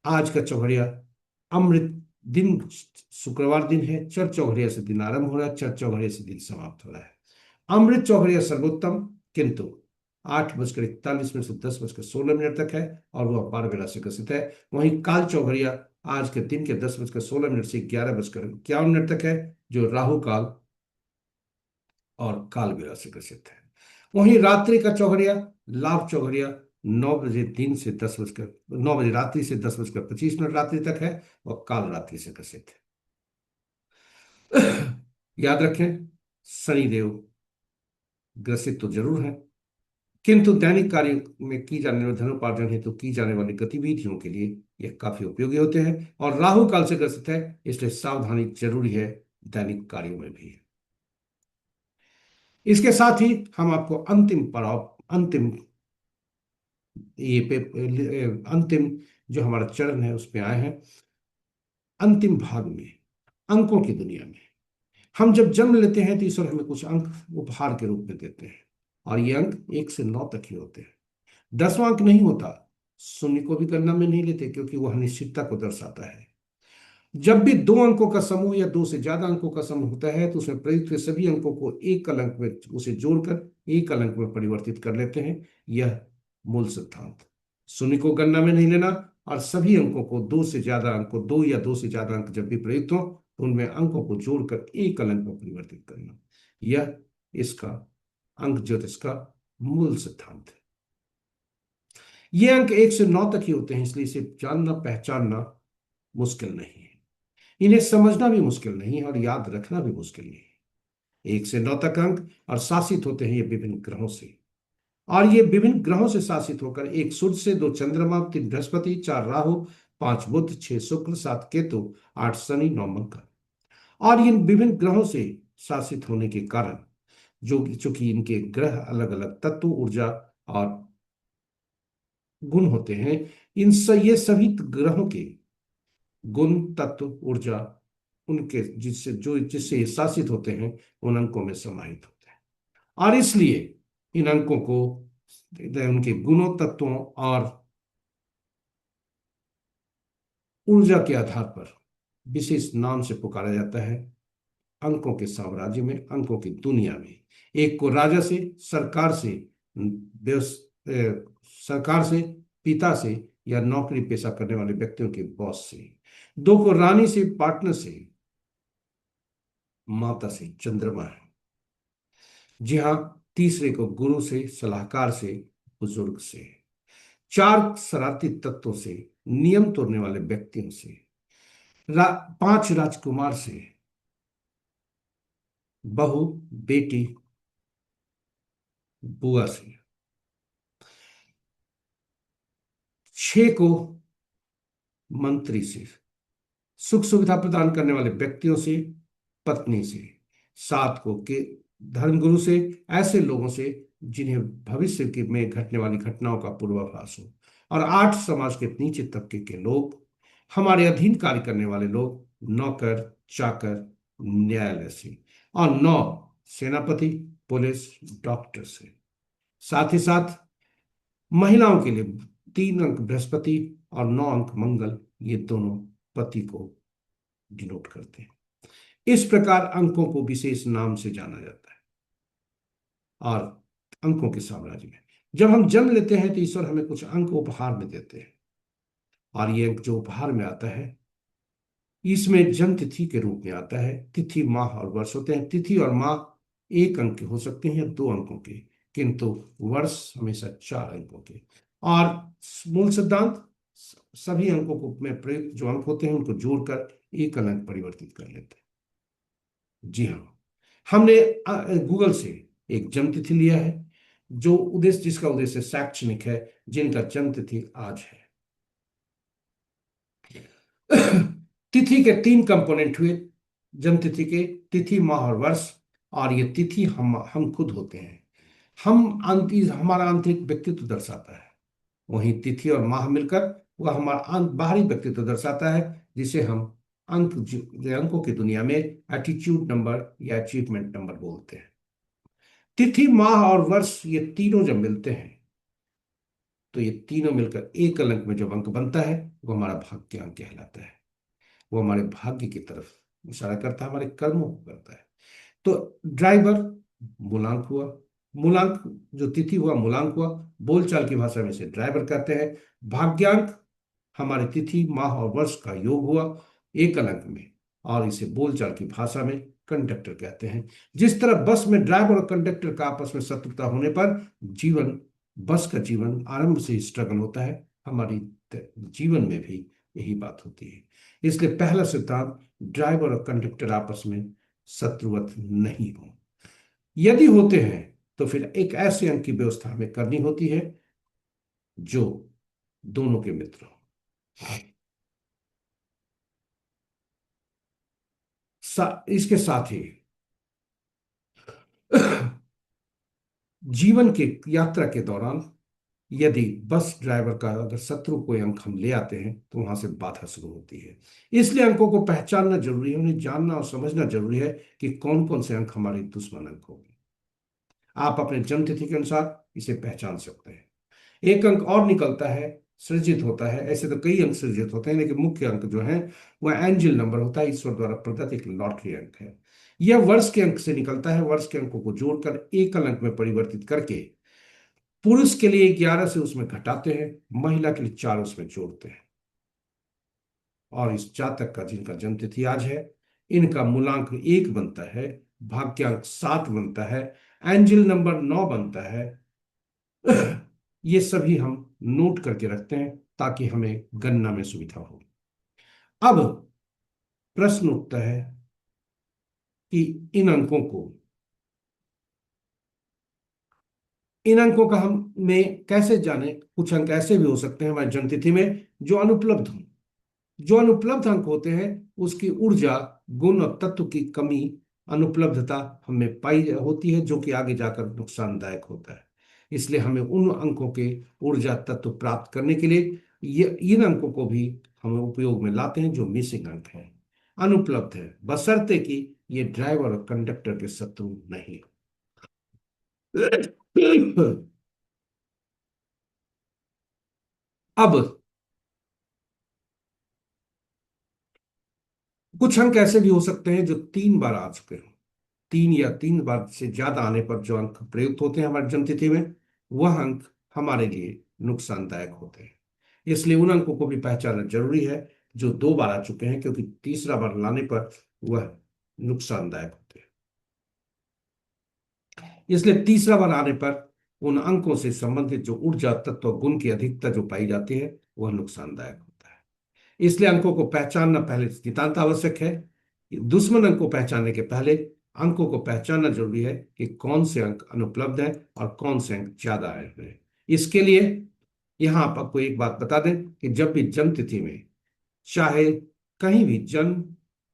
आज का चौघड़िया अमृत दिन, शुक्रवार दिन है। चर चौघड़िया से दिन आरंभ हो रहा है, चर चौघड़िया से दिन समाप्त हो रहा है। अमृत चौघड़िया सर्वोत्तम, किंतु 8:41 मिनट से 10:16 मिनट तक है और वह 12 बेला से ग्रसित है। वहीं काल चौघड़िया आज के दिन के 10:16 मिनट से 11:51 मिनट तक है, जो राहु काल और काल बेला से ग्रसित है। वहीं रात्रि का चौघड़िया, लाभ चौघड़िया 9 बजे रात्रि से 10:25 मिनट रात्रि तक है और काल रात्रि से ग्रसित है। याद रखें, शनिदेव ग्रसित तो जरूर है, किंतु दैनिक कार्य में की जाने वाली धनोपार्जन हेतु की जाने वाली गतिविधियों के लिए यह काफी उपयोगी होते हैं। और राहु काल से ग्रसित है, इसलिए सावधानी जरूरी है दैनिक कार्यों में भी। इसके साथ ही हम आपको अंतिम पड़ाव, अंतिम ये पे, अंतिम जो हमारा चरण है उसमें आए हैं। अंतिम भाग में, अंकों की दुनिया में, हम जब जन्म लेते हैं तो ईश्वर हमें कुछ अंक उपहार के रूप में देते हैं, और ये अंक 1 से 9 तक ही होते हैं। 10वां अंक नहीं होता, शून्य को भी गणना में नहीं लेते, क्योंकि वह अनिश्चितता को दर्शाता है। जब भी दो अंकों का समूह या दो से ज्यादा अंकों का समूह होता है तो उसमें प्रयुक्त हुए सभी अंकों को एक अंक में उसे जोड़कर एक अंक में परिवर्तित कर लेते हैं। यह मूल सिद्धांत। शून्य को गणना में नहीं लेना और सभी अंकों को, दो से ज्यादा अंकों, दो या दो से ज्यादा अंक जब भी प्रयुक्त हो तो उनमें अंकों को जोड़कर एक अंक में परिवर्तित करना, यह इसका अंक ज्योतिष का मूल सिद्धांत है। ये अंक 1 से 9 तक ही होते हैं, इसलिए इसे जानना पहचानना मुश्किल नहीं है। इन्हें समझना भी मुश्किल नहीं है और याद रखना भी मुश्किल नहीं है। 1 से 9 तक अंक और शासित होते हैं ये विभिन्न ग्रहों से, और ये विभिन्न ग्रहों से शासित होकर 1 सूर्य से, 2 चंद्रमा, 3 बृहस्पति, 4 राहु, 5 बुध, 6 शुक्र, 7 केतु, 8 शनि, 9 मंगल। और इन विभिन्न ग्रहों से शासित होने के कारण, जो चूंकि इनके ग्रह अलग अलग तत्व, ऊर्जा और गुण होते हैं, ये सभी ग्रहों के गुण, तत्व, ऊर्जा, उनके जिससे ये शासित होते हैं उन अंकों में समाहित होते हैं। और इसलिए इन अंकों को उनके गुणों, तत्वों और ऊर्जा के आधार पर विशेष नाम से पुकारा जाता है। अंकों के साम्राज्य में, अंकों की दुनिया में, एक को राजा से, सरकार से, सरकार से, पिता से, या नौकरी पेशा करने वाले व्यक्तियों के बॉस से। दो को रानी से, पार्टनर से, माता से, चंद्रमा है। जी हाँ, तीसरे को गुरु से, सलाहकार से, बुजुर्ग से। 4 शरारती तत्वों से, नियम तोड़ने वाले व्यक्तियों से। 5 राजकुमार से, बहू, बेटी, बुआ से। 6 को मंत्री से, सुख सुविधा प्रदान करने वाले व्यक्तियों से, पत्नी से। 7 को के धर्मगुरु से, ऐसे लोगों से जिन्हें भविष्य के में घटने वाली घटनाओं का पूर्वाभास हो। और 8 समाज के नीचे तबके के लोग, हमारे अधीन कार्य करने वाले लोग, नौकर, चाकर, न्यायालय से। और 9 सेनापति, पुलिस, डॉक्टर से। साथ ही साथ महिलाओं के लिए 3 अंक बृहस्पति और 9 अंक मंगल, ये दोनों पति को डिनोट करते हैं। इस प्रकार अंकों को विशेष नाम से जाना जाता है। और अंकों के साम्राज्य में जब हम जन्म लेते हैं तो ईश्वर हमें कुछ अंक उपहार में देते हैं, और ये अंक जो उपहार में आता है इसमें जन्म तिथि के रूप में आता है। तिथि, माह और वर्ष होते हैं। तिथि और माह 1 अंक के हो सकते हैं या 2 अंकों के, किंतु वर्ष हमेशा 4 अंकों के। और मूल सिद्धांत, सभी अंकों को में प्रयुक्त जो अंक होते हैं उनको जोड़कर एक अंक परिवर्तित कर लेते हैं। जी हाँ, हमने गूगल से एक जन्म तिथि लिया है, जो उद्देश्य, जिसका उद्देश्य शैक्षणिक है, जिनका जन्म तिथि आज है। तिथि के 3 कंपोनेंट हुए जन्म तिथि के, तिथि, माह और वर्ष। और ये तिथि हम खुद होते हैं। हमारा आंतरिक व्यक्तित्व दर्शाता है। वहीं तिथि और माह मिलकर वह हमारा बाहरी व्यक्तित्व दर्शाता है, जिसे हम अंकों की दुनिया में एटीट्यूड नंबर या अचीवमेंट नंबर बोलते हैं। तिथि, माह और वर्ष, ये तीनों जब मिलते हैं तो ये तीनों मिलकर एक अंक में जो अंक बनता है वो हमारा भाग्यांक कहलाता है। वो हमारे भाग्य की तरफ इशारा करता है, हमारे कर्मों को करता है। तो ड्राइवर मूलांक हुआ, मूलांक जो तिथि हुआ मूलांक हुआ, बोलचाल की भाषा में इसे ड्राइवर कहते हैं। भाग्यांक हमारी तिथि माह और वर्ष का योग हुआ एकल अंक में, और इसे बोलचाल की भाषा में कंडक्टर कहते हैं। जिस तरह बस में ड्राइवर और कंडक्टर का आपस में शत्रुता होने पर जीवन बस का जीवन आरंभ से ही स्ट्रगल होता है, हमारी जीवन में भी यही बात होती है। इसलिए पहला सिद्धांत, ड्राइवर और कंडक्टर आपस में शत्रुवत नहीं हो। यदि होते हैं तो फिर एक ऐसे अंक की व्यवस्था हमें करनी होती है जो दोनों के मित्र हो। इसके साथ ही जीवन के यात्रा के दौरान यदि बस ड्राइवर का अगर शत्रु कोई अंक हम ले आते हैं तो वहां से बाधा शुरू होती है। इसलिए अंकों को पहचानना जरूरी है, उन्हें जानना और समझना जरूरी है कि कौन कौन से अंक हमारे दुश्मन अंक होंगे। आप अपने जन्म तिथि के अनुसार इसे पहचान सकते हैं। एक अंक और निकलता है, सृजित होता है। ऐसे तो कई अंक सृजित होते हैं, लेकिन मुख्य अंक जो है वह एंजल नंबर होता है, ईश्वर द्वारा प्रदत्त एक लॉटरी अंक है। यह वर्ष के अंक से निकलता है। वर्ष के अंकों को जोड़कर एकल अंक में परिवर्तित करके पुरुष के लिए 11 से उसमें घटाते हैं, महिला के लिए 4 उसमें जोड़ते हैं। और इस जातक का जिनका जन्म तिथि आज है, इनका मूलांक 1 बनता है, भाग्यांक 7 बनता है, एंजल नंबर 9 बनता है। ये सभी हम नोट करके रखते हैं ताकि हमें गणना में सुविधा हो। अब प्रश्न उठता है कि इन अंकों का हम में कैसे जाने। कुछ अंक ऐसे भी हो सकते हैं हमारी जन्म तिथि में जो अनुपलब्ध हों। जो अनुपलब्ध अंक होते हैं उसकी ऊर्जा, गुण और तत्व की कमी, अनुपलब्धता हमें पाई होती है, जो कि आगे जाकर नुकसानदायक होता है। इसलिए हमें उन अंकों के ऊर्जा तत्व प्राप्त करने के लिए ये इन अंकों को भी हम उपयोग में लाते हैं जो मिसिंग अंक हैं, अनुपलब्ध है, बशर्ते कि ये ड्राइवर और कंडक्टर के शत्रु नहीं। अब कुछ अंक ऐसे भी हो सकते हैं जो 3 बार आ चुके हैं। 3 या 3 बार से ज्यादा आने पर जो अंक प्रयुक्त होते हैं हमारी जन्म तिथि में, वह अंक हमारे लिए नुकसानदायक होते हैं। इसलिए उन अंकों को भी पहचानना जरूरी है जो 2 बार आ चुके हैं, क्योंकि तीसरा बार लाने पर वह नुकसानदायक होते हैं। इसलिए तीसरा बार आने पर उन अंकों से संबंधित जो ऊर्जा तत्व गुण की अधिकता जो पाई जाती है वह नुकसानदायक होता है। इसलिए अंकों को पहचानना पहले नितांत आवश्यक है। दुश्मन अंक को पहचानने के पहले अंकों को पहचानना जरूरी है कि कौन से अंक अनुपलब्ध हैं और कौन से अंक ज्यादा आए हुए हैं। इसके लिए यहां आप आपको एक बात बता दें कि जब भी जन्म तिथि में, चाहे कहीं भी जन्म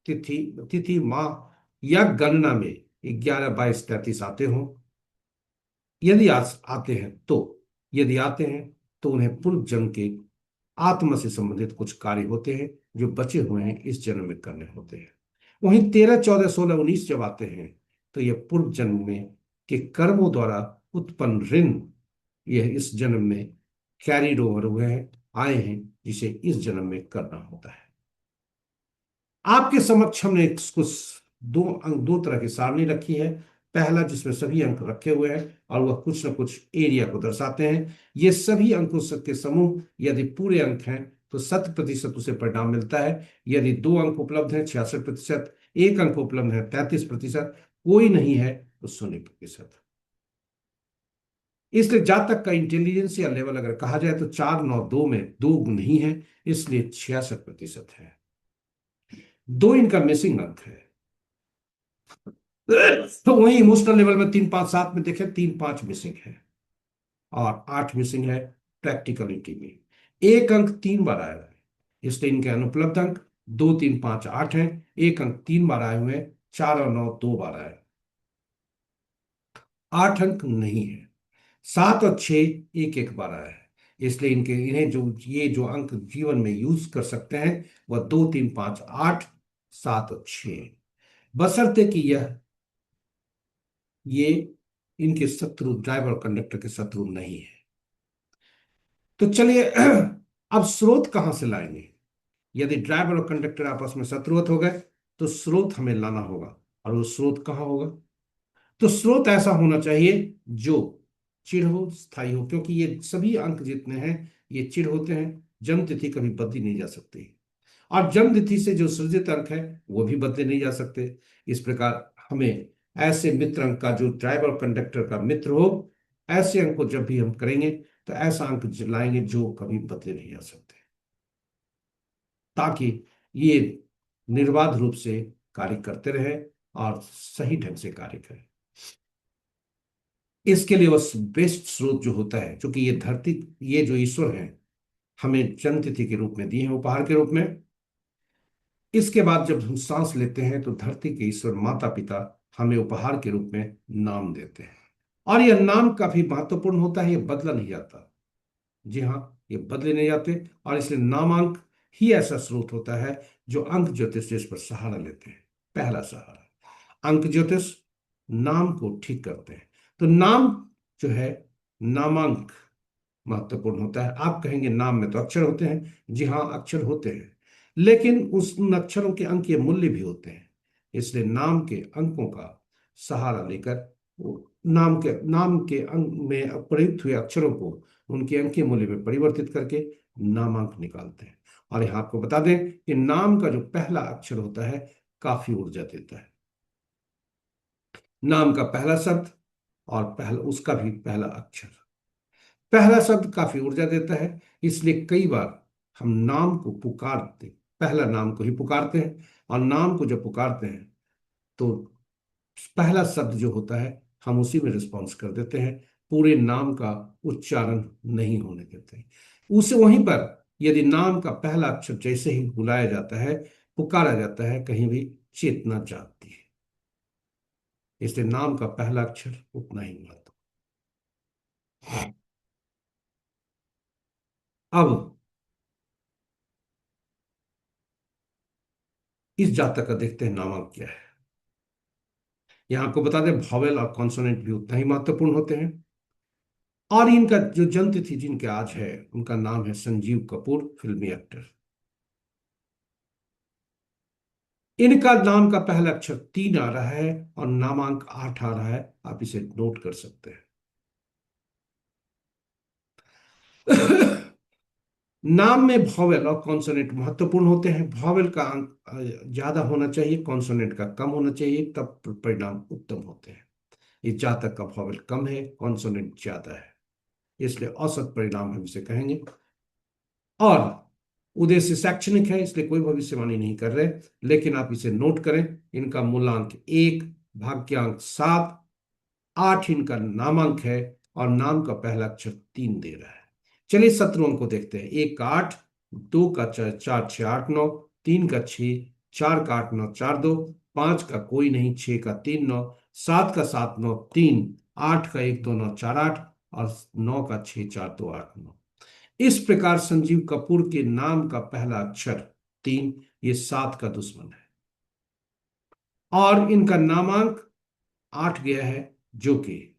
तिथि तिथि माह या गणना में 11, 22, 33 आते हों, यदि आज आते हैं तो यदि आते हैं तो उन्हें पूर्व जन्म के आत्मा से संबंधित कुछ कार्य होते हैं जो बचे हुए हैं इस जन्म में करने होते हैं। वहीं 13, 14, 16, 19 जब आते हैं तो यह पूर्व जन्म में के कर्मों द्वारा उत्पन्न ऋण यह इस जन्म में कैरिड ओवर हुए हैं, आए हैं, जिसे इस जन्म में करना होता है। आपके समक्ष हमने कुछ दो तरह की सारणी रखी है। पहला जिसमें सभी अंक रखे हुए हैं और वह कुछ न कुछ एरिया को दर्शाते हैं। ये सभी अंकों के समूह यदि पूरे अंक हैं तो 100% उसे परिणाम मिलता है। यदि 2 अंक उपलब्ध हैं 66%, 1 अंक उपलब्ध है 33%, कोई नहीं है तो 0%। इसलिए जातक का इंटेलिजेंस या लेवल अगर कहा जाए तो 4, 9, 2 में 2 नहीं है, इसलिए 66% है। 2 इनका मिसिंग अंक है। तो वही इमोशनल लेवल में 3, 5, 7 में देखें 3, 5 मिसिंग है और 8 मिसिंग है प्रैक्टिकलिटी में। 1 अंक 3 बार आया है, इसलिए इनके अनुपलब्ध अंक 2, 3, 5, 8 हैं। 1 अंक 3 बार आए हुए हैं, 4 और 9 2 बार आए। 8 अंक नहीं है, 7 और 6 एक बार आया है। इसलिए इन्हें जो अंक जीवन में यूज कर सकते हैं वह 2, 3, 5, 8, 7 और 6, बशर्ते कि ये इनके शत्रु ड्राइवर और कंडक्टर के शत्रु नहीं है। तो चलिए अब स्रोत कहां से लाएंगे। यदि ड्राइवर और कंडक्टर आपस में शत्रुवत हो गए तो स्रोत हमें लाना होगा। और वो स्रोत कहाँ होगा। तो स्रोत ऐसा होना चाहिए जो चिर हो, स्थायी हो, क्योंकि ये सभी अंक जितने हैं ये चिर होते हैं। जन्म तिथि कभी बदली नहीं जा सकती। और जन्म तिथि से जो सृजित अंक है वो भी बदले नहीं जा सकते। इस प्रकार हमें ऐसे मित्र अंक का, जो ड्राइवर कंडक्टर का मित्र हो, ऐसे अंक को जब भी हम करेंगे तो ऐसा अंक लाएंगे जो कभी बदले नहीं जा सकते, ताकि ये निर्बाध रूप से कार्य करते रहे और सही ढंग से कार्य करें। इसके लिए बस बेस्ट स्रोत जो होता है, क्योंकि ये धरती, ये जो ईश्वर है हमें जन्म तिथि के रूप में दिए हैं, उपहार के रूप में। इसके बाद जब हम सांस लेते हैं तो धरती के ईश्वर माता पिता हमें उपहार के रूप में नाम देते हैं। और यह नाम काफी महत्वपूर्ण होता है, यह बदला नहीं जाता। जी हाँ, ये बदले नहीं जाते। और इसलिए नामांक ही ऐसा स्रोत होता है जो अंक ज्योतिष जिस पर सहारा लेते हैं। पहला सहारा अंक ज्योतिष नाम को ठीक करते हैं। तो नाम जो है, नामांक महत्वपूर्ण होता है। आप कहेंगे नाम में तो अक्षर होते हैं। जी हाँ, अक्षर होते हैं, लेकिन उन अक्षरों के अंकीय मूल्य भी होते हैं। इसलिए नाम के अंकों का सहारा लेकर नाम के अंक में प्रयुक्त हुए अक्षरों को उनके अंकीय मूल्य में परिवर्तित करके नामांक निकालते हैं। और यहाँ आपको बता दें कि नाम का जो पहला अक्षर होता है काफी ऊर्जा देता है। नाम का पहला शब्द और पहला उसका भी पहला अक्षर, पहला शब्द काफी ऊर्जा देता है। इसलिए कई बार हम नाम को पुकारते, पहला नाम को ही पुकारते हैं। और नाम को जब पुकारते हैं तो पहला शब्द जो होता है हम उसी में रिस्पॉन्स कर देते हैं, पूरे नाम का उच्चारण नहीं होने देते हैं। उसे वहीं पर यदि नाम का पहला अक्षर जैसे ही बुलाया जाता है, पुकारा जाता है, कहीं भी चेतना जागती है। इसलिए नाम का पहला अक्षर उतना ही महत्व। अब इस जातक का देखते हैं नामक क्या है। यहाँ आपको बता दें वॉवेल और कॉन्सोनेंट भी उतना ही महत्वपूर्ण होते हैं। और इनका जो जन्म तिथि जिनके आज है उनका नाम है संजीव कपूर, फिल्मी एक्टर। इनका नाम का पहला अक्षर 3 आ रहा है और नामांक 8 आ रहा है। आप इसे नोट कर सकते हैं। नाम में वॉवेल और कॉन्सोनेंट महत्वपूर्ण होते हैं। वॉवेल का अंक ज्यादा होना चाहिए, कॉन्सोनेंट का कम होना चाहिए, तब परिणाम उत्तम होते हैं। इस जातक का वॉवेल कम है, कॉन्सोनेंट ज्यादा है, इसलिए औसत परिणाम हम इसे कहेंगे। और उद्देश्य शैक्षणिक है, इसलिए कोई भविष्यवाणी नहीं कर रहे, लेकिन आप इसे नोट करें। इनका मूलांक 1, भाग्यांक 7, 8 इनका नामांक है और नाम का पहला अक्षर 3 दे रहा है। चलिए शत्रुओं को देखते हैं। 1 का 8, 2 का 4, 4 6 8 9, 3 का 6, 4 का 8 9 4 2, 5 का कोई नहीं, 6 का 3 9, 7 का 7 9 3, 8 का 1 2 9 4 8 और 9 का 6 4 2 8 9। इस प्रकार संजीव कपूर के नाम का पहला अक्षर 3, ये 7 का दुश्मन है। और इनका नामांक 8 गया है, जो कि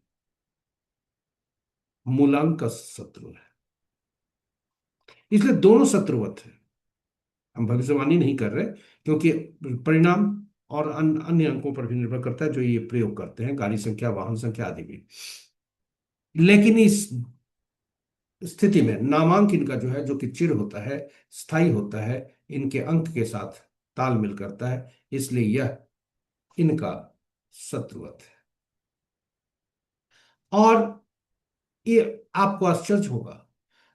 मूलांक का शत्रु है। इसलिए दोनों शत्रुवत है। हम भविष्यवाणी नहीं कर रहे, क्योंकि परिणाम और अन्य अंकों पर भी निर्भर करता है जो ये प्रयोग करते हैं, गाड़ी संख्या, वाहन संख्या आदि भी। लेकिन इस स्थिति में नामांक इनका जो है, जो कि चिर होता है, स्थायी होता है, इनके अंक के साथ तालमेल करता है, इसलिए यह इनका शत्रुवत है। और ये आपको आश्चर्य होगा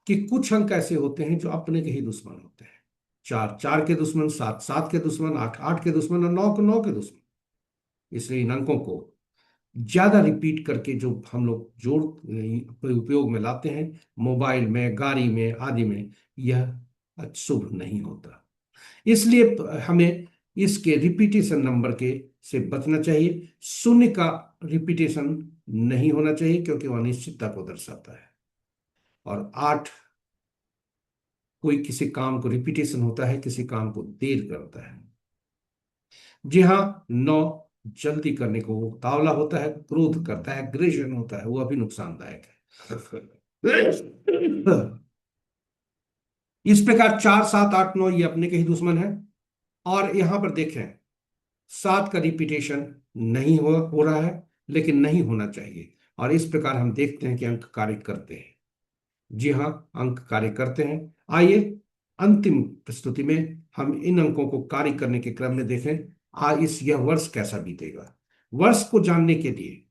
कि कुछ अंक ऐसे होते हैं जो अपने के ही दुश्मन होते हैं। 4 4 के दुश्मन, 7 7 के दुश्मन, 8 8 के दुश्मन और 9 9 के दुश्मन। इसलिए इन अंकों को ज्यादा रिपीट करके जो हम लोग जोड़ उपयोग में लाते हैं, मोबाइल में, गाड़ी में आदि में, यह शुभ नहीं होता। इसलिए हमें इसके रिपीटेशन नंबर के से बचना चाहिए। शून्य का रिपीटेशन नहीं होना चाहिए, क्योंकि वह अनिश्चितता को दर्शाता है। और 8, कोई किसी काम को रिपीटेशन होता है, किसी काम को देर करता है। जी हाँ, 9 जल्दी करने को उतावला होता है, क्रोध करता है, ग्रेशन होता है, वह भी नुकसानदायक है। इस प्रकार 4 7 8 9 ये अपने के ही दुश्मन है। और यहां पर देखें, 7 का रिपीटेशन नहीं हो रहा है, लेकिन नहीं होना चाहिए। और इस प्रकार हम देखते हैं कि अंक कार्य करते हैं। जी हाँ, अंक कार्य करते हैं। आइए अंतिम प्रस्तुति में हम इन अंकों को कार्य करने के क्रम में देखें। इस यह वर्ष कैसा बीतेगा। वर्ष को जानने के लिए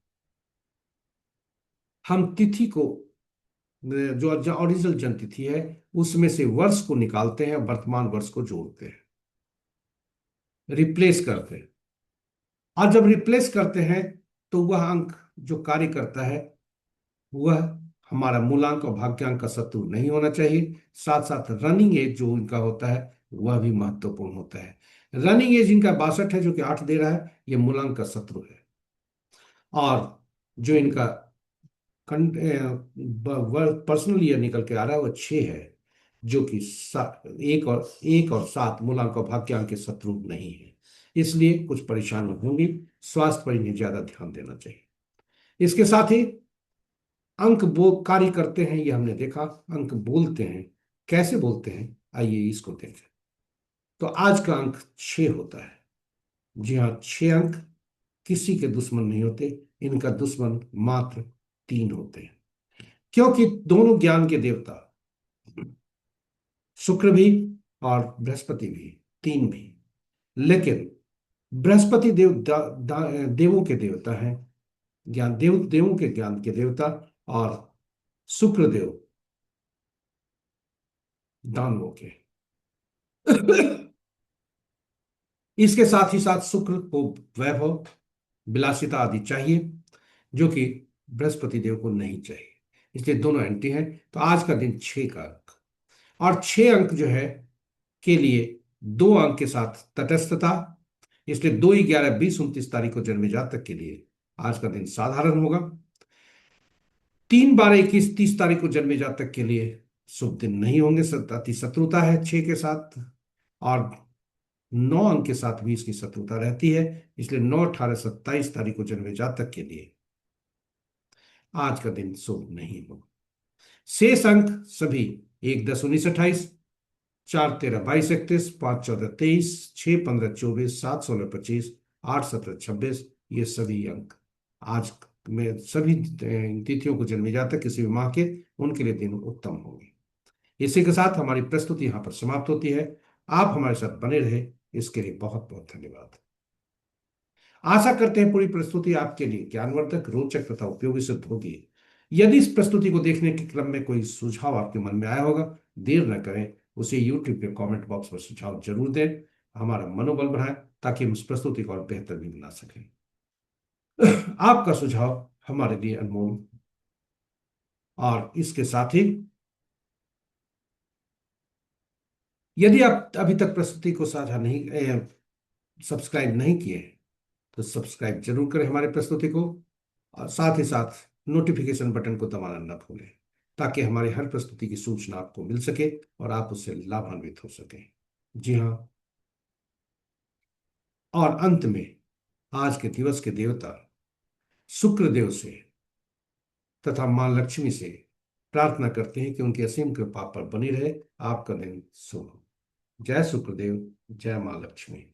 हम तिथि को, जो जो ओरिजिनल जन्म तिथि है, उसमें से वर्ष को निकालते हैं, वर्तमान वर्ष को जोड़ते हैं, रिप्लेस करते हैं। और जब रिप्लेस करते हैं तो वह अंक जो कार्य करता है वह हमारा मूलांक और भाग्यांक का शत्रु नहीं होना चाहिए। साथ साथ रनिंग एज जो इनका होता है वह भी महत्वपूर्ण होता है। रनिंग एज इनका 62 है, जो कि 8 दे रहा है, यह मूलांक का शत्रु है। और जो इनका पर्सनल ईयर निकल के आ रहा है वह 6 है, जो कि 1 और 7 मूलांक और भाग्यांक के शत्रु नहीं है। इसलिए कुछ परेशानी होंगी, स्वास्थ्य पर इन्हें ज्यादा ध्यान देना चाहिए। इसके साथ ही अंक वो कार्य करते हैं, ये हमने देखा। अंक बोलते हैं, कैसे बोलते हैं, आइए इसको देखें। तो आज का अंक 6 होता है। जी हाँ, 6 अंक किसी के दुश्मन नहीं होते, इनका दुश्मन मात्र 3 होते हैं। क्योंकि दोनों ज्ञान के देवता, शुक्र भी और बृहस्पति भी, 3 भी। लेकिन बृहस्पति देवों के देवता हैं, ज्ञान देवों के ज्ञान के देवता। और शुक्र देव दानवों के। इसके साथ ही साथ शुक्र को वैभव, विलासिता आदि चाहिए, जो कि बृहस्पति देव को नहीं चाहिए। इसलिए दोनों एंटी हैं। तो आज का दिन 6 का अंक, और 6 अंक जो है के लिए 2 अंक के साथ तटस्थता। इसलिए 2 11 20 29 तारीख को जन्मे जातक के लिए आज का दिन साधारण होगा। 3 12 21 30 तारीख को जन्मे जातक के लिए शुभ दिन नहीं होंगे, अति शत्रुता है 6 के साथ। और 9 अंक के साथ भी इसकी शत्रुता रहती है। इसलिए 9 18 27 तारीख को जन्मे जातक के लिए आज का दिन शुभ नहीं होगा। शेष अंक सभी 1 10 19 28, 4 13 22 31, 5 14 23, 6 15 24, 7 16 25, 8 17 26, ये सभी अंक आज में सभी तिथियों को जन्मे जातक किसी भी माह के, उनके लिए दिन उत्तम होंगे। इसी के साथ हमारी प्रस्तुति यहाँ पर समाप्त होती है। आप हमारे साथ बने रहे, इसके लिए बहुत बहुत धन्यवाद। आशा करते हैं पूरी प्रस्तुति आपके लिए ज्ञानवर्धक, रोचक तथा उपयोगी सिद्ध होगी। यदि इस प्रस्तुति को देखने के क्रम में कोई सुझाव आपके मन में आया होगा, देर न करें, उसे YouTube के कमेंट बॉक्स में सुझाव जरूर दें। हमारा मनोबल बढ़ाएं ताकि हम इस प्रस्तुति को और बेहतर भी बना सकें। आपका सुझाव हमारे लिए अनमोल। और इसके साथ ही यदि आप अभी तक प्रस्तुति को साझा नहीं सब्सक्राइब नहीं किए हैं, तो सब्सक्राइब जरूर करें हमारे प्रस्तुति को। और साथ ही साथ नोटिफिकेशन बटन को दबाना न भूलें, ताकि हमारे हर प्रस्तुति की सूचना आपको मिल सके और आप उससे लाभान्वित हो सकें। जी हाँ, और अंत में आज के दिवस के देवता शुक्र देव से तथा मां लक्ष्मी से प्रार्थना करते हैं कि उनकी असीम कृपा पर बनी रहे। आपका दिन शुभ हो। जय शुक्रदेव, जय मां लक्ष्मी।